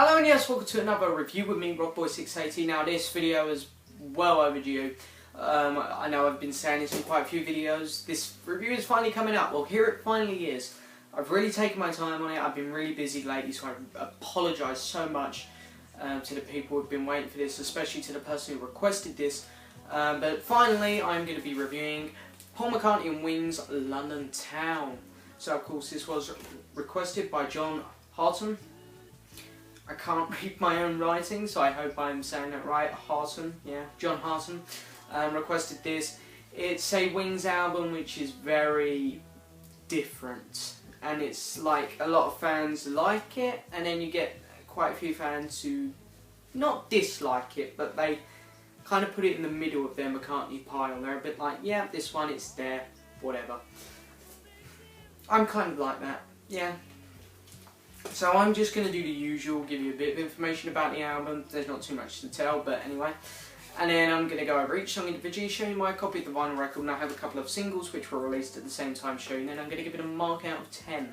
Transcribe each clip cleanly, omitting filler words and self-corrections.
Hello and yes, welcome to another review with me, Rockboy680. Now this video is well overdue. I know I've been saying this in quite a few videos. This review is finally coming up. Well, here it finally is. I've really taken my time on it. I've been really busy lately, so I apologise so much to the people who have been waiting for this, especially to the person who requested this. But finally, I'm going to be reviewing Paul McCartney and Wings' London Town. So of course this was requested by John Harton. I can't read my own writing, so I hope I'm saying it right. Harton, yeah, John Harton requested this. It's a Wings album which is very different, and it's like a lot of fans like it, and then you get quite a few fans who not dislike it, but they kind of put it in the middle of their McCartney pile. They're a bit like, yeah, this one, it's there, whatever. I'm kind of like that, yeah. So I'm just going to do the usual, give you a bit of information about the album. There's not too much to tell, but anyway. And then I'm going to go over each song individually, show you my copy of the vinyl record, and I have a couple of singles which were released at the same time, showing. Then I'm going to give it a mark out of 10.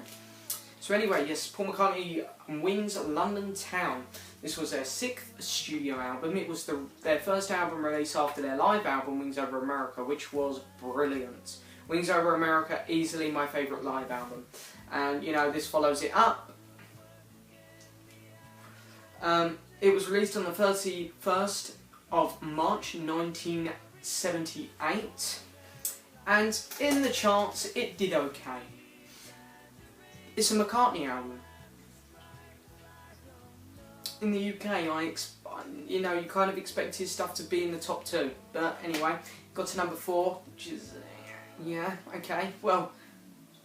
So anyway, yes, Paul McCartney and Wings' London Town. This was their 6th studio album. It was their first album release after their live album, Wings Over America, which was brilliant. Wings Over America, easily my favourite live album. And, you know, this follows it up. It was released on the 31st of March 1978, and in the charts it did okay. It's a McCartney album. In the UK, you kind of expect his stuff to be in the top 2, but anyway, got to number 4, which is, yeah, okay, well,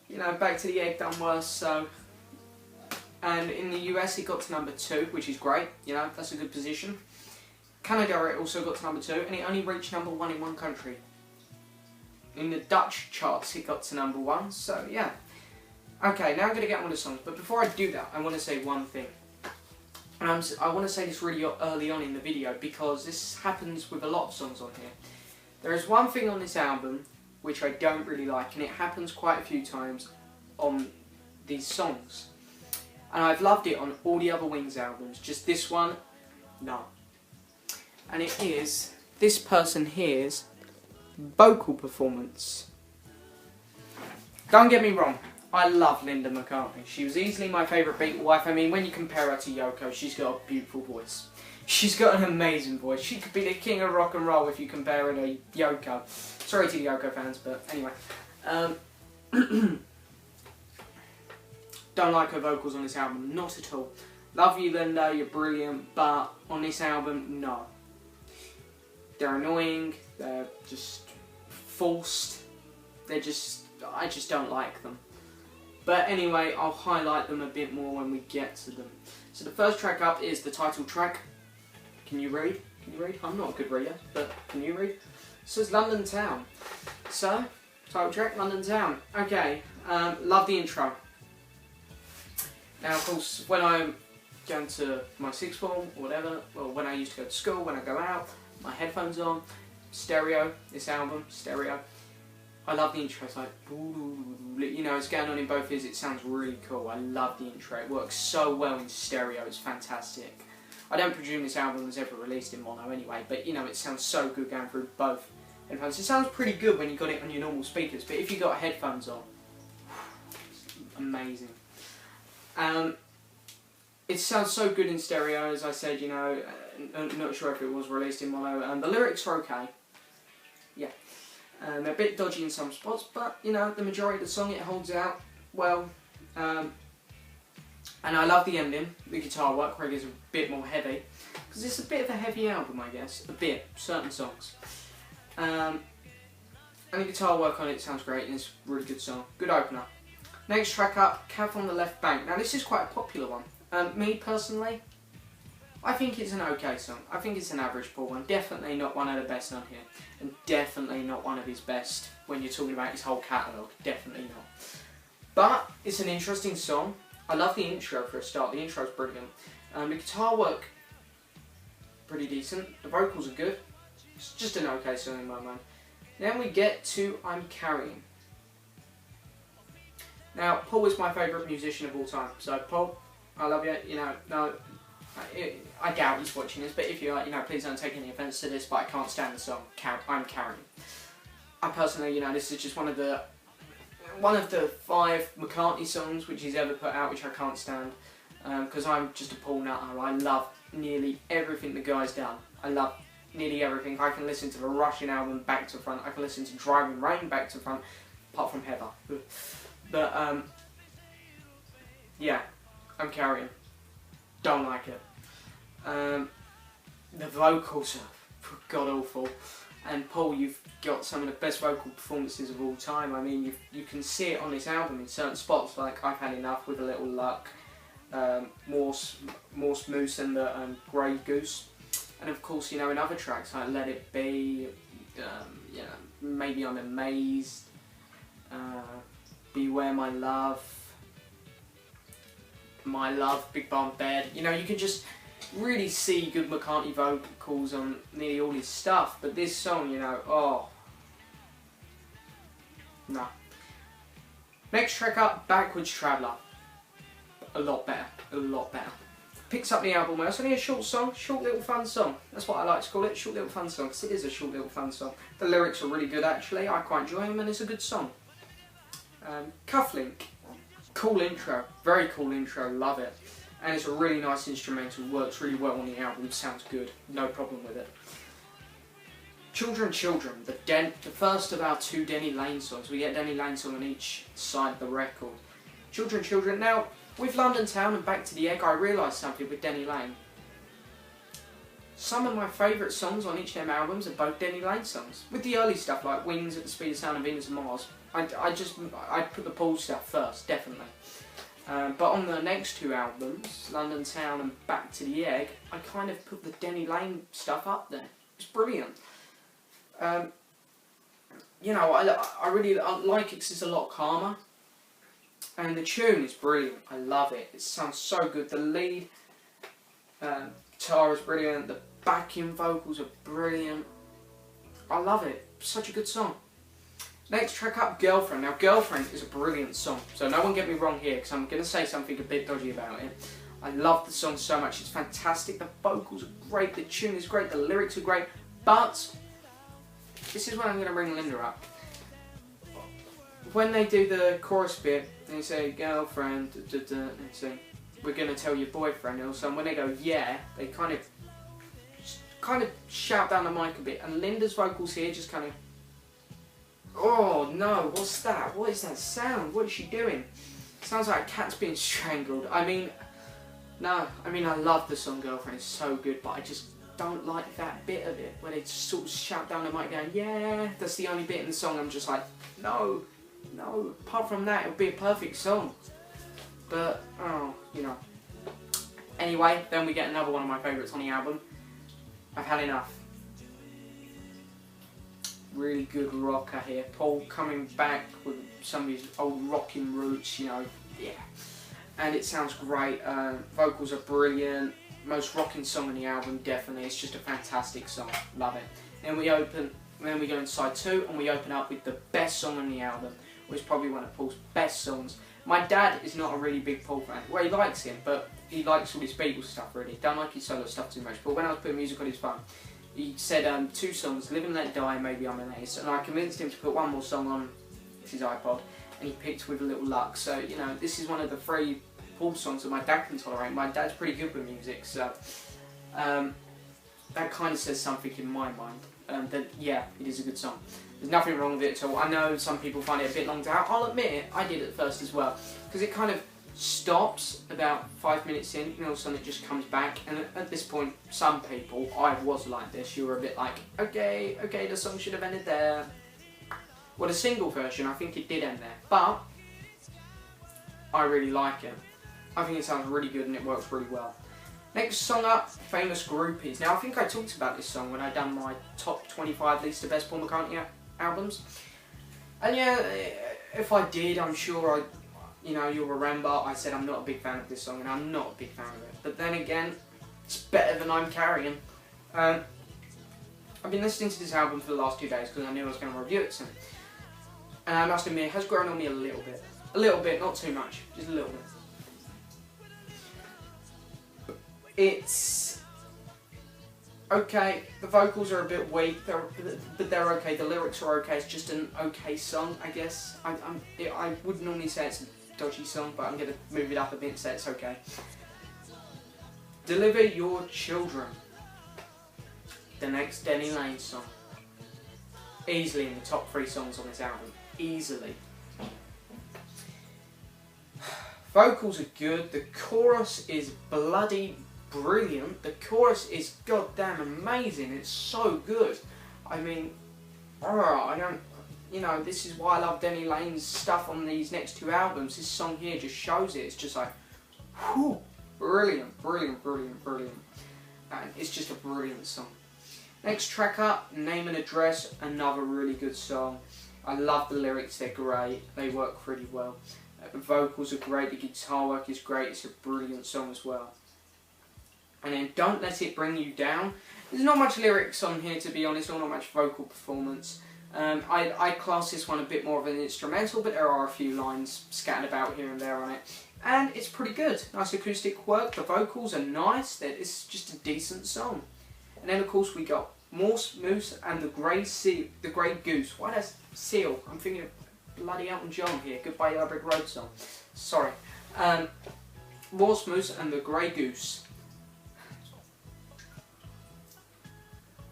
you know, Back to the Egg done worse, so. And in the US it got to number 2, which is great, you know, that's a good position. Canada it also got to number 2, and it only reached number 1 in one country. In the Dutch charts it got to number 1, so yeah. Okay, now I'm going to get on with the songs, but before I do that, I want to say one thing. And I want to say this really early on in the video, because this happens with a lot of songs on here. There is one thing on this album which I don't really like, and it happens quite a few times on these songs. And I've loved it on all the other Wings albums, just this one, no. And it is this person here's vocal performance. Don't get me wrong, I love Linda McCartney. She was easily my favourite Beatle wife. I mean, when you compare her to Yoko, she's got a beautiful voice. She's got an amazing voice. She could be the king of rock and roll if you compare her to Yoko. Sorry to the Yoko fans, but anyway. Don't like her vocals on this album, not at all. Love you, Linda, you're brilliant, but on this album, no. They're annoying, they're just forced, I just don't like them. But anyway, I'll highlight them a bit more when we get to them. So the first track up is the title track. Can you read? Can you read? I'm not a good reader, but can you read? So it's London Town. So, title track, London Town. Okay, love the intro. Now, of course, when I'm going to my sixth form or whatever, or when I used to go to school, when I go out, my headphones on, stereo, this album, stereo. I love the intro. It's like, you know, it's going on in both ears. It sounds really cool. I love the intro. It works so well in stereo. It's fantastic. I don't presume this album was ever released in mono anyway, but you know, it sounds so good going through both headphones. It sounds pretty good when you got it on your normal speakers, but if you got headphones on, amazing. It sounds so good in stereo, as I said, you know. I'm not sure if it was released in mono. The lyrics are okay. Yeah. They're a bit dodgy in some spots, but, you know, the majority of the song, it holds out well. And I love the ending. The guitar work really is a bit more heavy, because it's a bit of a heavy album, I guess. A bit. Certain songs. And the guitar work on it sounds great, and it's a really good song. Good opener. Next track up, Cav on the Left Bank. Now this is quite a popular one. Me personally, I think it's an okay song. I think it's an average Paul one. Definitely not one of the best on here. And definitely not one of his best when you're talking about his whole catalogue. Definitely not. But it's an interesting song. I love the intro for a start. The intro's brilliant. The guitar work, pretty decent. The vocals are good. It's just an okay song in my mind. Then we get to I'm Carrying. Now, Paul is my favourite musician of all time. So, Paul, I love you. You know, no, I doubt he's watching this, but if you are, you know, please don't take any offence to this, but I can't stand the song, I'm Carrying. I personally, you know, this is just one of the 5 McCartney songs which he's ever put out, which I can't stand, because I'm just a Paul nutter. I love nearly everything the guy's done. I love nearly everything. I can listen to the Russian album back to front. I can listen to Driving Rain back to front, apart from Heather. But, yeah, I'm Carrying. Don't like it. The vocals are god-awful. And Paul, you've got some of the best vocal performances of all time. I mean, you can see it on this album in certain spots, like I've Had Enough, With a Little Luck, more Smooth than the Grey Goose. And of course, you know, in other tracks like Let It Be, you know, Maybe I'm Amazed, Beware My Love, Big Barn Bed. You know, you can just really see good McCartney vocals on nearly all his stuff, but this song, you know, oh, no. Next track up, Backwards Traveller. A lot better, a lot better. Picks up the album well. It's only a short song, short little fun song. That's what I like to call it, short little fun song, because it is a short little fun song. The lyrics are really good actually, I quite enjoy them, and it's a good song. Cufflink, cool intro, very cool intro, love it. And it's a really nice instrumental, works really well on the album, sounds good, no problem with it. Children, Children, the first of our 2 Denny Laine songs. We get Denny Laine song on each side of the record. Children, Children. Now, with London Town and Back to the Egg, I realised something with Denny Laine. Some of my favourite songs on each of them albums are both Denny Laine songs. With the early stuff like Wings, At the Speed of Sound and Venus and Mars, I'd put the Paul stuff first, definitely. But on the next 2 albums, London Town and Back to the Egg, I kind of put the Denny Laine stuff up there. It's brilliant. You know, I really like it because it's a lot calmer. And the tune is brilliant. I love it. It sounds so good. The lead guitar is brilliant. The backing vocals are brilliant. I love it. Such a good song. Next track up, Girlfriend. Now, Girlfriend is a brilliant song, so no one get me wrong here, because I'm going to say something a bit dodgy about it. I love the song so much, it's fantastic, the vocals are great, the tune is great, the lyrics are great, but this is when I'm going to bring Linda up. When they do the chorus bit, they say, girlfriend, and they say, we're going to tell your boyfriend, or something. When they go, yeah, they kind of shout down the mic a bit, and Linda's vocals here just kind of, oh no, what's that? What is that sound? What is she doing? Sounds like a cat's being strangled. I mean, no, I mean I love the song Girlfriend, it's so good, but I just don't like that bit of it, where they just sort of shout down the mic going, yeah, that's the only bit in the song. I'm just like, no, apart from that, it would be a perfect song. But, oh, you know. Anyway, then we get another one of my favourites on the album, I've Had Enough. Really good rocker here. Paul coming back with some of his old rocking roots, you know, yeah. And it sounds great. Vocals are brilliant. Most rocking song on the album, definitely. It's just a fantastic song. Love it. Then we go into side 2 and we open up with the best song on the album, which is probably one of Paul's best songs. My dad is not a really big Paul fan. Well, he likes him, but he likes all his Beatles stuff really. Don't like his solo stuff too much. But when I was putting music on his phone, he said 2 songs, Live and Let Die, Maybe I'm Amazed, and I convinced him to put one more song on his iPod, and he picked With a Little Luck. So, you know, this is one of the 3 Paul songs that my dad can tolerate. My dad's pretty good with music, so that kind of says something in my mind, that, yeah, it is a good song. There's nothing wrong with it at all. I know some people find it a bit long to out. I'll admit it, I did at first as well, because it kind of stops about 5 minutes in, and all of a sudden it just comes back, and at this point, some people, I was like this, you were a bit like, okay, the song should have ended there. Well, the single version, I think it did end there, but I really like it. I think it sounds really good and it works really well. Next song up, Famous Groupies. Now, I think I talked about this song when I done my top 25 list of best Paul McCartney albums. And yeah, if I did, I'm sure you know, you'll remember I said I'm not a big fan of this song, and I'm not a big fan of it. But then again, it's better than I'm Carrying. I've been listening to this album for the last 2 days because I knew I was going to review it soon. And I must admit, it has grown on me a little bit. A little bit, not too much, just a little bit. It's okay. The vocals are a bit weak, but they're okay. The lyrics are okay. It's just an okay song, I guess. I would normally say it's a dodgy song, but I'm going to move it up a bit and say it's okay. Deliver Your Children. The next Denny Lane song. Easily in the top 3 songs on this album. Easily. Vocals are good. The chorus is bloody brilliant. The chorus is goddamn amazing. It's so good. I mean, this is why I love Denny Lane's stuff on these next 2 albums. This song here just shows it. It's just like, whew, brilliant, brilliant, brilliant, brilliant. And it's just a brilliant song. Next track up, Name and Address, another really good song. I love the lyrics, they're great. They work pretty well. The vocals are great, the guitar work is great. It's a brilliant song as well. And then Don't Let It Bring You Down. There's not much lyrics on here, to be honest, or not much vocal performance. I class this one a bit more of an instrumental, but there are a few lines scattered about here and there on it. And it's pretty good. Nice acoustic work, the vocals are nice, it's just a decent song. And then of course we got Morse Moose and the Grey Goose. Why does Seal? I'm thinking of bloody Elton John here. Goodbye Yellow Brick Road song. Sorry. Morse Moose and the Grey Goose.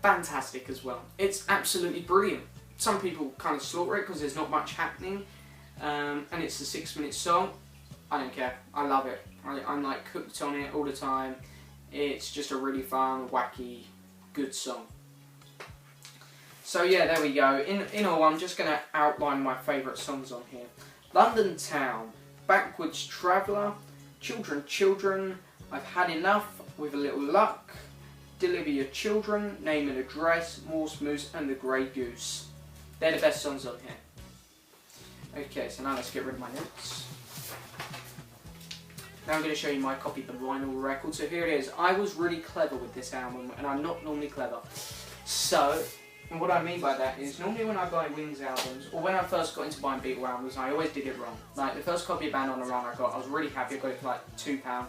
Fantastic as well. It's absolutely brilliant. Some people kind of slaughter it because there's not much happening, and it's a 6-minute song. I don't care. I love it. I'm like cooked on it all the time. It's just a really fun, wacky, good song. So yeah, there we go. In all, I'm just going to outline my favourite songs on here. London Town, Backwards Traveller, Children, Children, I've Had Enough, With a Little Luck, Deliver Your Children, Name and Address, Morse Moose and the Grey Goose. They're the best songs on here. Okay, so now let's get rid of my notes. Now I'm going to show you my copy of the vinyl record. So here it is. I was really clever with this album, and I'm not normally clever. So, what I mean by that is, normally when I buy Wings albums, or when I first got into buying Beatle albums, I always did it wrong. Like, the first copy of Band on the Run I got, I was really happy. I got it for like £2.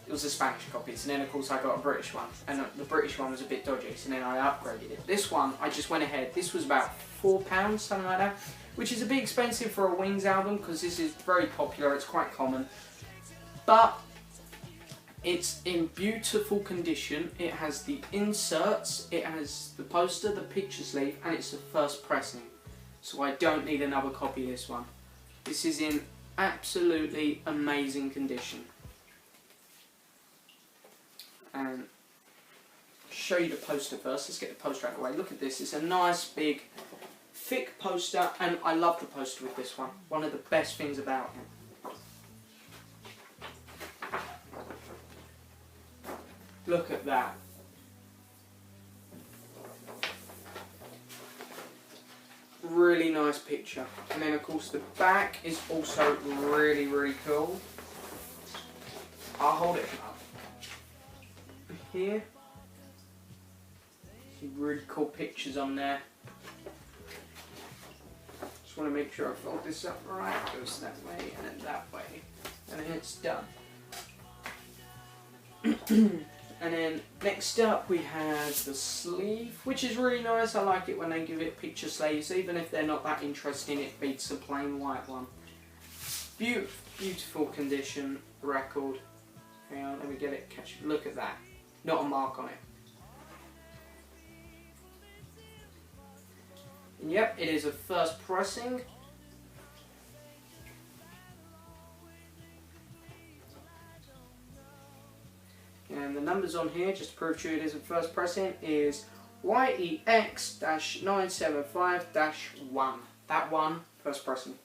It was a Spanish copy, so then of course I got a British one, and the British one was a bit dodgy, so then I upgraded it. This one, I just went ahead. This was about £4, something like that, which is a bit expensive for a Wings album, because this is very popular, it's quite common. But it's in beautiful condition. It has the inserts, it has the poster, the picture sleeve, and it's the first pressing. So I don't need another copy of this one. This is in absolutely amazing condition. And show you the poster first. Let's get the poster out of the way. Look at this. It's a nice, big, thick poster, and I love the poster with this one. One of the best things about it. Look at that. Really nice picture. And then of course the back is also really, really cool. I'll hold it up. Here. Some really cool pictures on there. Just want to make sure I fold this up right. It goes that way and then that way. And then it's done. And then next up we have the sleeve, which is really nice. I like it when they give it picture sleeves, even if they're not that interesting. It beats a plain white one. Beautiful condition record. Hang on, let me get it. Look at that. Not a mark on it. And yep, it is a first pressing. And the numbers on here, just to prove to you it is a first pressing, is YEX-975-1. That one, first pressing.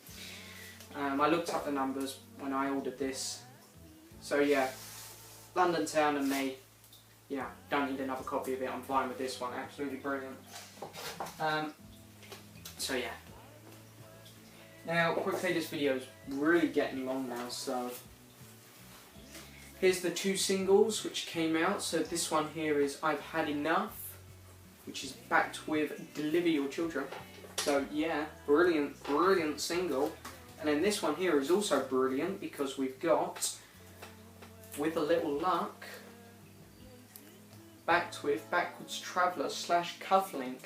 I looked up the numbers when I ordered this. So yeah, London Town and me, yeah, don't need another copy of it. I'm fine with this one, absolutely brilliant. So yeah. Now, quickly, this video is really getting long now, so here's the 2 singles which came out. So this one here is I've Had Enough, which is backed with Deliver Your Children. So yeah, brilliant, brilliant single. And then this one here is also brilliant because we've got With a Little Luck, backed with Backwards Traveller / Cufflink.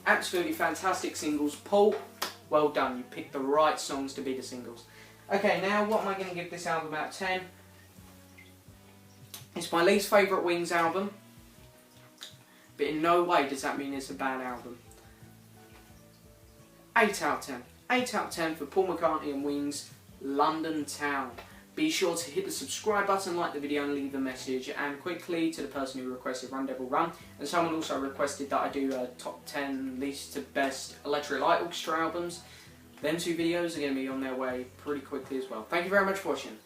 Absolutely fantastic singles. Paul, well done. You picked the right songs to be the singles. Okay, now what am I going to give this album out of 10? It's my least favourite Wings album, but in no way does that mean it's a bad album. 8 out of 10. 8 out of 10 for Paul McCartney and Wings, London Town. Be sure to hit the subscribe button, like the video and leave a message. And quickly to the person who requested Run Devil Run, and someone also requested that I do a top 10 least to best Electric Light Orchestra albums. Them two videos are going to be on their way pretty quickly as well. Thank you very much for watching.